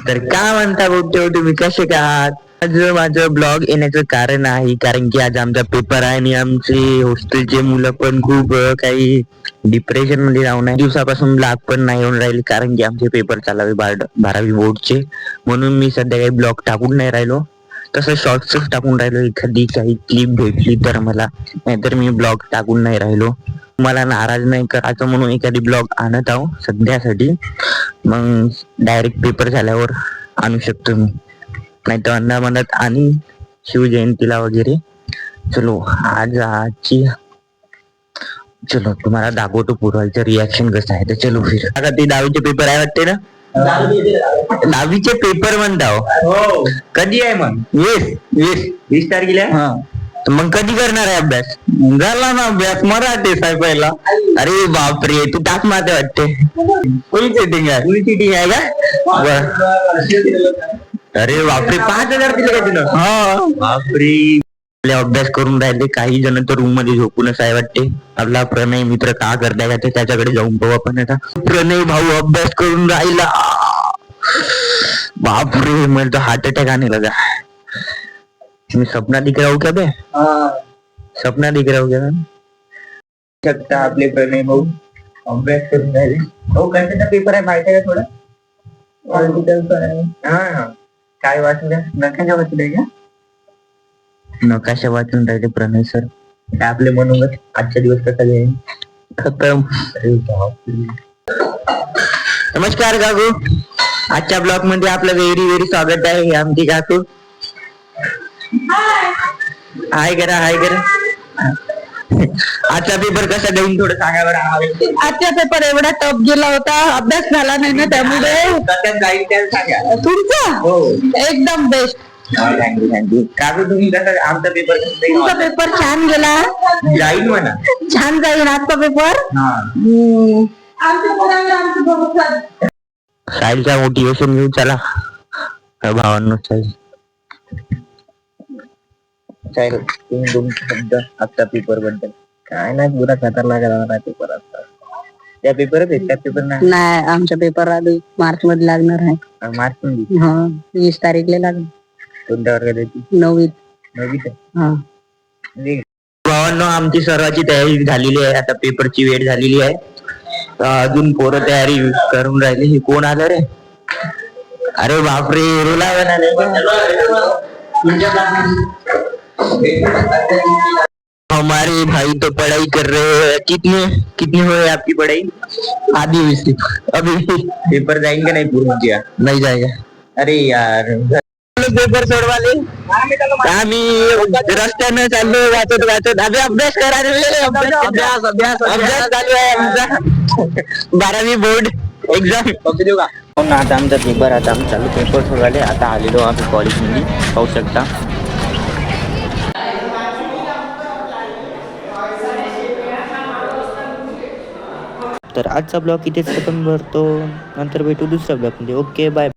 तर काय म्हणता बोलतो तुम्ही, कसे का आहात? आज माझं ब्लॉग येण्याचं कारण आहे कारण की आज आमचा पेपर आहे आणि आमचे हॉस्टेलचे मुलं पण खूप काही डिप्रेशन मध्ये राहून आहे. दिवसापासून ब्लॉग पण नाही येऊन राहिले कारण की आमचे पेपर चालावे 12वी बोर्डचे. म्हणून मी सध्या काही ब्लॉग टाकून नाही राहिलो, तसं शॉर्ट्सच टाकून राहिलो. एखादी काही क्लिप भेटली तर मला, नाहीतर मी ब्लॉग टाकून नाही राहिलो. मला नाराज नाही करायचं म्हणून एखादी ब्लॉग आणत आहो सध्यासाठी. मग डायरेक्ट पेपर झाल्यावर आणू शकतो मी, नाही तर अंदामनात आणि शिवजयंतीला वगैरे. चलो चलो तुम्हाला दाखवतो पुरवायचं रिॲक्शन कसं आहे. तर चलो फिर. आता ते 10वीचे पेपर आहे वाटते ना? 10वीचे पेपर म्हणता हो. कधी आहे मग? 20 तारखेला आहे. मग कधी करणार आहे अभ्यास? झाला ना अभ्यास, मराठीच आहे पहिला. अरे बापरे, तू टाक मारते वाटते. फुल चिटिंग आहे का? अरे बापरे, 5,000 दिले का तुला? हा बापरे. अभ्यास करून राहिले काही जण तर रूम मध्ये झोपूनच आहे वाटते. आपला प्रणय मित्र का करताय का त्याच्याकडे जाऊन पाहू आपण आता. प्रणय भाऊ अभ्यास करून राहिला. बापरे, मला तर हार्ट अटॅक आने लगा. तुम्ही सपना दिख रहा हो क्या बे? सपना दिख रहा हो क्या? शकता आपले प्रणय भाऊ अभ्यास करून राहिले. भाऊ कशाचा पेपर आहे माहिती आहे का थोडं? पॉलिटिकल आहे. हा, काय वाचलं? नकाशा वाचलंय का? नकाशा वाचून राहिले प्रणय सर. काय आपले मनोगत आजच्या दिवस कसा जाईल? खतम. नमस्कार काकू, आजच्या ब्लॉग मध्ये आपलं व्हेरी स्वागत आहे. हे आमची काकू. हाय करा. आजचा पेपर कसा जाईल थोडं सांगा बरं आम्हाला. आजचा पेपर एवढा टफ गेला होता, अभ्यास झाला नाही ना, त्यामुळे तुमचा हो एकदम बेस्ट. थँक्यू काकू. तुम्ही कसं आमचा पेपर? तुमचा पेपर छान गेला. जाईल म्हणा, छान जाईल आजचा पेपर. साहिलचा मोटिवेशन घेऊ चला भावांनो. साहिल तुम्ही 2 शब्द आजच्या पेपर बद्दल. काय नाही, पुरा खतरनाक झाला पेपर आजचा. त्या पेपर नाही, आमचा पेपर आधी मार्च मध्ये लागणार आहे. मार्च मध्ये? हा, 20 तारीखला लागणार. कोणत्या वर्गात येते? 9वीत. हा भावांनो, आमची सर्वांची तयारी झालेली आहे. आता पेपरची वेळ झालेली आहे. अजून पोरं तयारी करून राहिली. हे कोण आलं रे? अरे बापरे, रोला हमारे भाई तो पढ़ाई कर रहे हैं. कितनी हो आपकी पढ़ाई? आधी हुई. अभी पेपर जाएंगे नहीं पूर्ण किया? नहीं जाएगा. अरे यार, पेपर सोडवाले आम्ही रस्त्यानं चाललो वाचत. अभि अभ्यास करा रे. अभ्यास चालू आहे आमचा. 12वी बोर्ड एक्झाम. देऊ का? आता आमचा पेपर, आता आम्ही चालू पेपर सोडवाले. आता आलेलो आम्ही कॉलेजमध्ये, पाहू शकता. तर आजचा ब्लॉग इथेच खतम करतो. नंतर भेटू दुसऱ्या ब्लॉगमध्ये. Okay, bye.